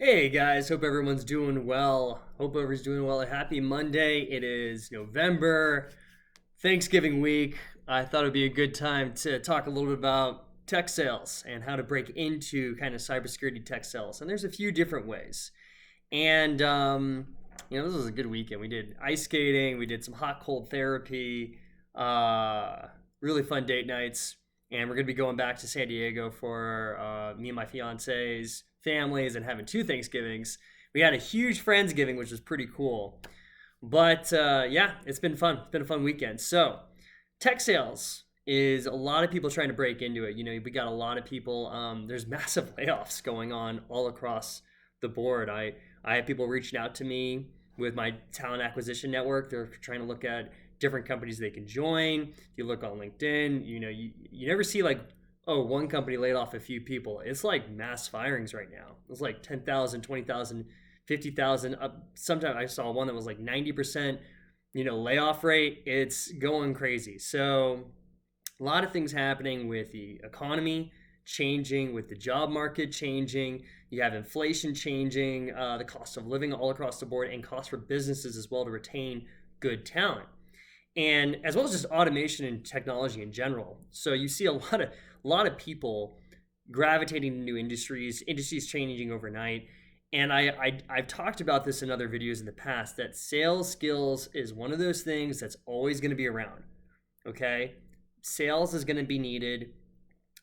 Hey guys, hope everyone's doing well. Hope everyone's doing well. Happy Monday. It is November, Thanksgiving week. I thought it'd be a good time to talk a little bit about tech sales and how to break into kind of cybersecurity tech sales. And there's a few different ways. And, this was a good weekend. We did ice skating, we did some hot cold therapy, really fun date nights. And we're going to be going back to San Diego for me and my fiance's families and having two Thanksgivings. We had a huge Friendsgiving, which was pretty cool. But yeah, it's been fun. It's been a fun weekend. So, tech sales is a lot of people trying to break into it. We got a lot of people. There's massive layoffs going on all across the board. I have people reaching out to me with my talent acquisition network. They're trying to look at different companies they can join. If you look on LinkedIn, you never see like, oh, one company laid off a few people. It's like mass firings right now. It's like 10,000, 20,000, 50,000. Sometimes I saw one that was like 90%, layoff rate. It's going crazy. So a lot of things happening with the economy changing, with the job market changing. You have inflation changing, the cost of living all across the board, and cost for businesses as well to retain good talent, and as well as just automation and technology in general. So you see a lot of people gravitating to new industries changing overnight. And I've talked about this in other videos in the past, that sales skills is one of those things that's always going to be around. Okay, sales is going to be needed.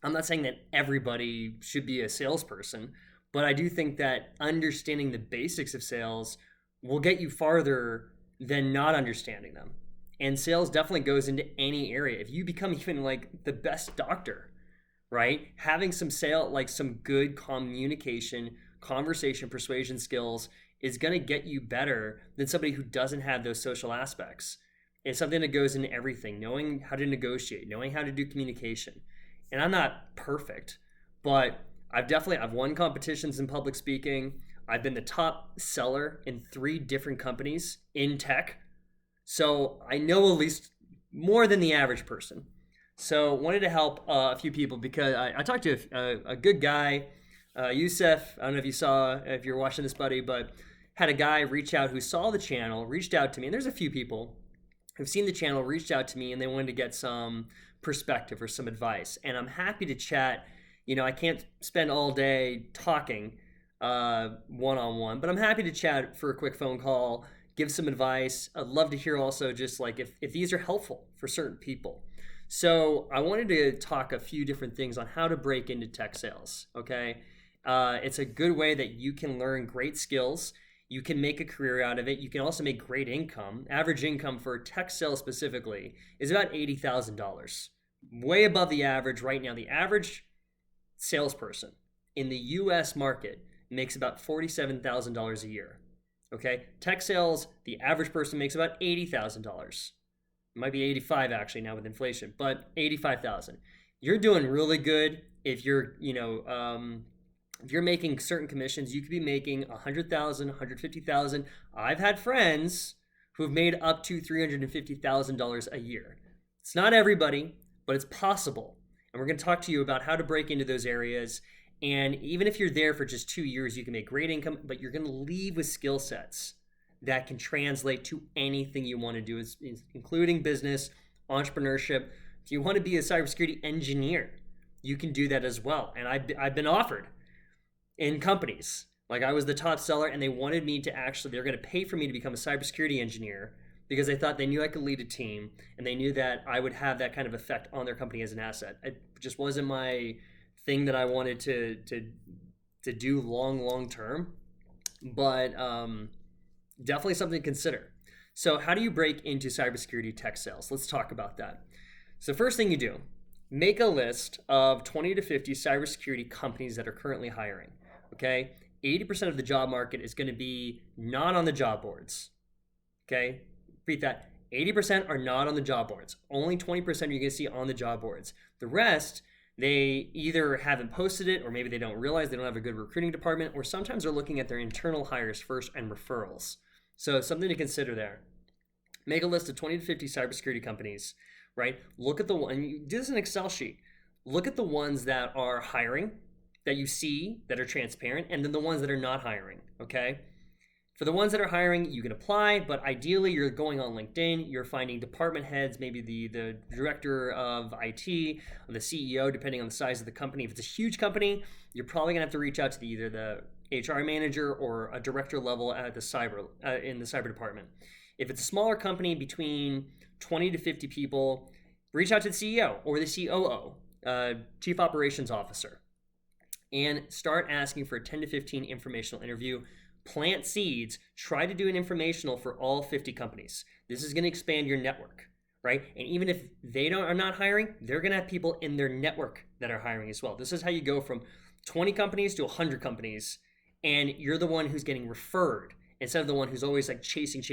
I'm not saying that everybody should be a salesperson, but I do think that understanding the basics of sales will get you farther than not understanding them. And sales definitely goes into any area. If you become even like the best doctor, right? Having some good communication, conversation, persuasion skills is going to get you better than somebody who doesn't have those social aspects. It's something that goes into everything, knowing how to negotiate, knowing how to do communication. And I'm not perfect, but I've won competitions in public speaking. I've been the top seller in 3 different companies in tech. So I know at least more than the average person. So wanted to help a few people because I talked to a good guy, Youssef. I don't know if you're watching this, buddy, but had a guy reach out who saw the channel, reached out to me. And there's a few people who've seen the channel, reached out to me, and they wanted to get some perspective or some advice. And I'm happy to chat. I can't spend all day talking one-on-one, but I'm happy to chat for a quick phone call, give some advice. I'd love to hear also just like if these are helpful for certain people. So I wanted to talk a few different things on how to break into tech sales, okay? It's a good way that you can learn great skills. You can make a career out of it. You can also make great income. Average income for tech sales specifically is about $80,000. Way above the average right now. The average salesperson in the US market makes about $47,000 a year. Okay? Tech sales, the average person makes about $80,000. It might be 85 actually now with inflation, but 85,000. You're doing really good if you're, if you're making certain commissions. You could be making 100,000, 150,000. I've had friends who've made up to $350,000 a year. It's not everybody, but it's possible. And we're going to talk to you about how to break into those areas. And even if you're there for just 2 years, you can make great income, but you're going to leave with skill sets that can translate to anything you want to do, including business, entrepreneurship. If you want to be a cybersecurity engineer, you can do that as well. And I've been offered in companies. Like I was the top seller and they wanted me to they're going to pay for me to become a cybersecurity engineer because they thought they knew I could lead a team and they knew that I would have that kind of effect on their company as an asset. It just wasn't my thing that I wanted to do long term, but definitely something to consider. So how do you break into cybersecurity tech sales? Let's talk about that. So first thing you do, make a list of 20 to 50 cybersecurity companies that are currently hiring. Okay, 80% of the job market is going to be not on the job boards. Okay, repeat that. 80% are not on the job boards. Only 20% are you going to see on the job boards. The rest, they either haven't posted it, or maybe they don't realize they don't have a good recruiting department, or sometimes they're looking at their internal hires first and referrals. So something to consider there. Make a list of 20 to 50 cybersecurity companies, right? Look at the one, do this in an Excel sheet. Look at the ones that are hiring that you see that are transparent, and then the ones that are not hiring, okay? For the ones that are hiring, you can apply, but ideally you're going on LinkedIn, you're finding department heads, maybe the director of IT, or the CEO, depending on the size of the company. If it's a huge company, you're probably gonna have to reach out to either the HR manager or a director level at the in the cyber department. If it's a smaller company between 20 to 50 people, reach out to the CEO or the COO, Chief Operations Officer, and start asking for a 10 to 15 informational interview. Plant seeds, try to do an informational for all 50 companies. This is going to expand your network, right? And even if they are not hiring, they're going to have people in their network that are hiring as well. This is how you go from 20 companies to 100 companies, and you're the one who's getting referred instead of the one who's always like chasing.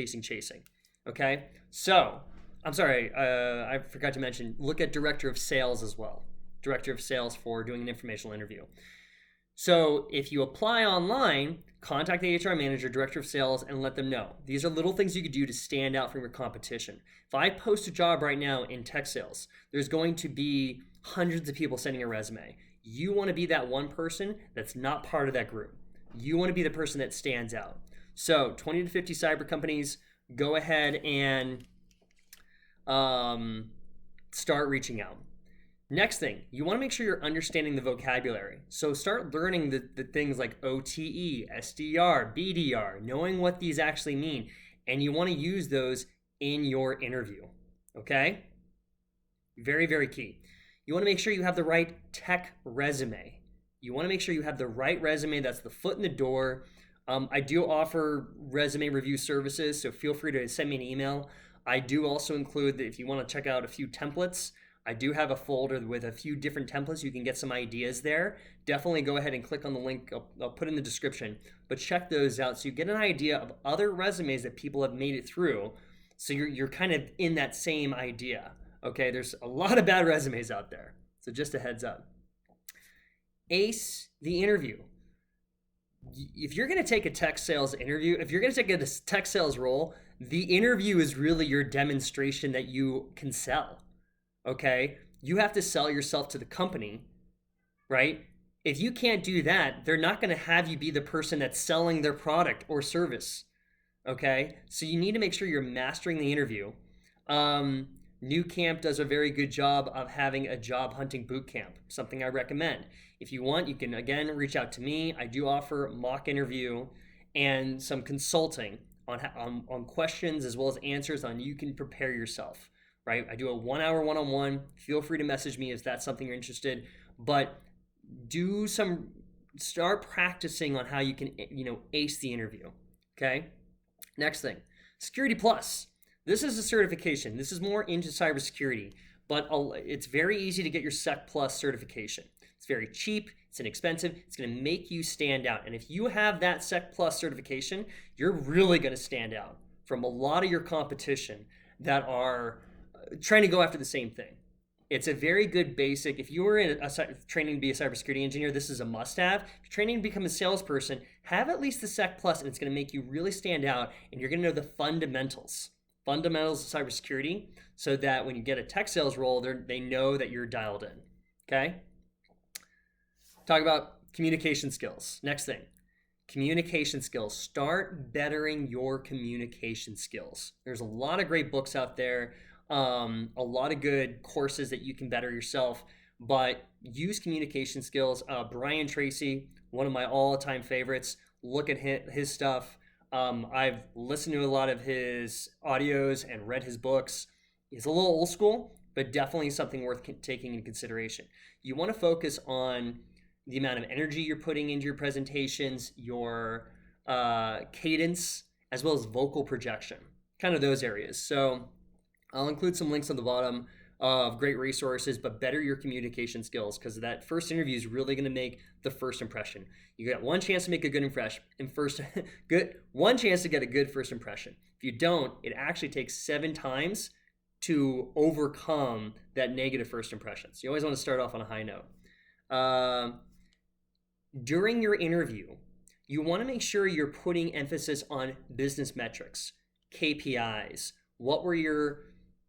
Okay? So, I'm sorry, I forgot to mention, look at director of sales as well. Director of sales for doing an informational interview. So if you apply online, contact the HR manager, director of sales, and let them know. These are little things you could do to stand out from your competition. If I post a job right now in tech sales, there's going to be hundreds of people sending a resume. You want to be that one person that's not part of that group. You want to be the person that stands out. So 20 to 50 cyber companies, go ahead and start reaching out. Next thing, you want to make sure you're understanding the vocabulary. So start learning the things like OTE, SDR, BDR, knowing what these actually mean. And you want to use those in your interview, okay? Very, very key. You want to make sure you have the right tech resume. You want to make sure you have the right resume that's the foot in the door. I do offer resume review services, so feel free to send me an email. I do also include that if you want to check out a few templates, I do have a folder with a few different templates. You can get some ideas there. Definitely go ahead and click on the link. I'll put in the description, but check those out so you get an idea of other resumes that people have made it through. So you're kind of in that same idea. Okay, there's a lot of bad resumes out there. So just a heads up. Ace the interview. If you're going to take a tech sales interview, if you're going to take a tech sales role, the interview is really your demonstration that you can sell. Okay, you have to sell yourself to the company, right? If you can't do that, they're not going to have you be the person that's selling their product or service. Okay, so you need to make sure you're mastering the interview. New Camp does a very good job of having a job hunting boot camp, something I recommend. If you want, you can again reach out to me. I do offer mock interview and some consulting on questions as well as answers on you can prepare yourself. Right? I do a 1 hour one-on-one. Feel free to message me if that's something you're interested. But start practicing on how you can, ace the interview. Okay. Next thing, Security Plus. This is a certification. This is more into cybersecurity, but it's very easy to get your Sec Plus certification. It's very cheap. It's inexpensive. It's going to make you stand out. And if you have that Sec Plus certification, you're really going to stand out from a lot of your competition that are trying to go after the same thing. It's a very good basic. If you were in training to be a cybersecurity engineer, this is a must-have. If you're training to become a salesperson, have at least the Sec Plus, and it's going to make you really stand out, and you're going to know the fundamentals of cybersecurity, so that when you get a tech sales role, they know that you're dialed in. Okay? Talk about communication skills. Next thing, communication skills. Start bettering your communication skills. There's a lot of great books out there. A lot of good courses that you can better yourself, but use communication skills. Brian Tracy, one of my all-time favorites. Look at his stuff. I've listened to a lot of his audios and read his books. He's a little old school, but definitely something worth taking into consideration. You want to focus on the amount of energy you're putting into your presentations, your cadence, as well as vocal projection, kind of those areas. So I'll include some links on the bottom of great resources, but better your communication skills, because that first interview is really going to make the first impression. You got one chance to make a good impression, one chance to get a good first impression. If you don't, it actually takes 7 times to overcome that negative first impression. So you always want to start off on a high note. During your interview, you want to make sure you're putting emphasis on business metrics, KPIs. What were your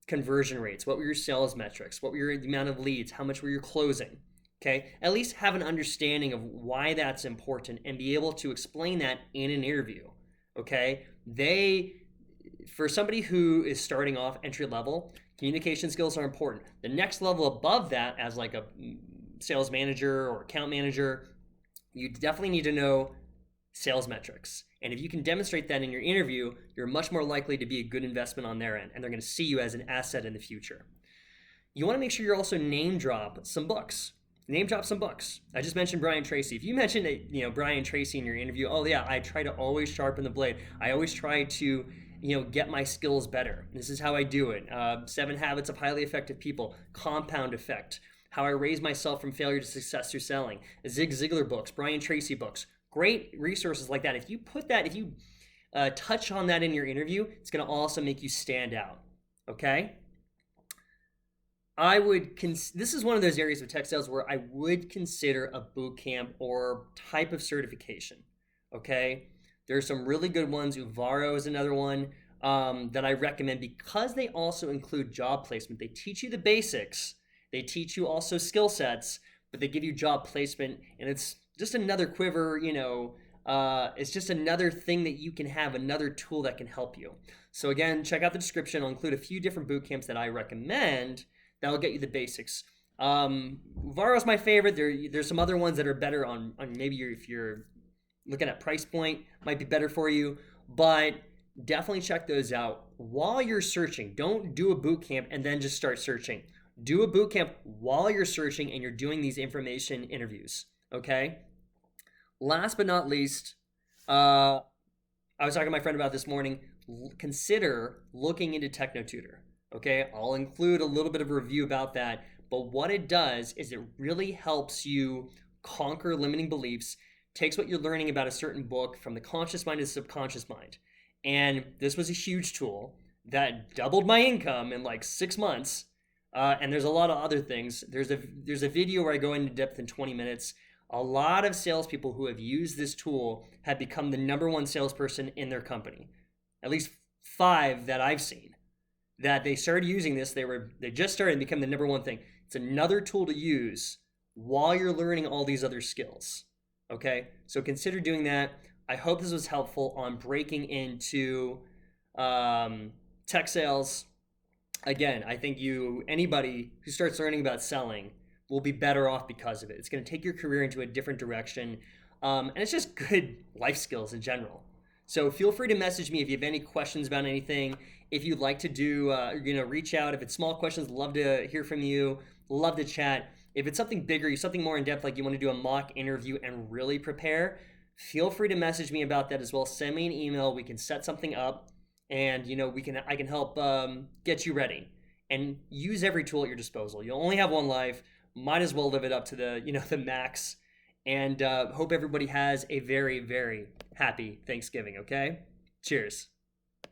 conversion rates? What were your sales metrics? What were the amount of leads? How much were you closing? Okay, at least have an understanding of why that's important and be able to explain that in an interview. Okay, for somebody who is starting off entry level, communication skills are important. The next level above that, as like a sales manager or account manager, you definitely need to know sales metrics. And if you can demonstrate that in your interview, you're much more likely to be a good investment on their end, and they're going to see you as an asset in the future. You want to make sure you're also name drop some books. Name drop some books. I just mentioned Brian Tracy. If you mentioned Brian Tracy in your interview, oh yeah, I try to always sharpen the blade. I always try to get my skills better. This is how I do it. 7 Habits of Highly Effective People, Compound Effect, How I Raise Myself from Failure to Success Through Selling, Zig Ziglar books, Brian Tracy books, great resources like that. If you touch on that in your interview, it's going to also make you stand out. Okay. This is one of those areas of tech sales where I would consider a boot camp or type of certification. Okay, there's some really good ones. Uvaro is another one that I recommend because they also include job placement. They teach you the basics. They teach you also skill sets, but they give you job placement, and it's just another quiver. It's just another thing that you can have, another tool that can help you. So again, check out the description. I'll include a few different boot camps that I recommend. That'll get you the basics. Varo's my favorite. There's some other ones that are better on maybe if you're looking at price point, might be better for you. But definitely check those out while you're searching. Don't do a boot camp and then just start searching. Do a boot camp while you're searching and you're doing these information interviews. Okay. Last but not least, I was talking to my friend about this morning. Consider looking into Techno Tutor. Okay, I'll include a little bit of a review about that, but what it does is it really helps you conquer limiting beliefs, takes what you're learning about a certain book from the conscious mind to the subconscious mind. And this was a huge tool that doubled my income in like 6 months. And there's a lot of other things. There's a video where I go into depth in 20 minutes. A lot of salespeople who have used this tool have become the #1 salesperson in their company. At least 5 that I've seen. That they started using this, they just started and become the #1 thing. It's another tool to use while you're learning all these other skills. Okay, so consider doing that. I hope this was helpful on breaking into tech sales. Again, I think anybody who starts learning about selling will be better off because of it. It's going to take your career into a different direction, and it's just good life skills in general. So feel free to message me if you have any questions about anything. If you'd like to do, reach out. If it's small questions, love to hear from you. Love to chat. If it's something bigger, something more in depth, like you want to do a mock interview and really prepare, feel free to message me about that as well. Send me an email. We can set something up, and I can help get you ready. And use every tool at your disposal. You only have one life. Might as well live it up to the max. And hope everybody has a very, very happy Thanksgiving, okay? Cheers.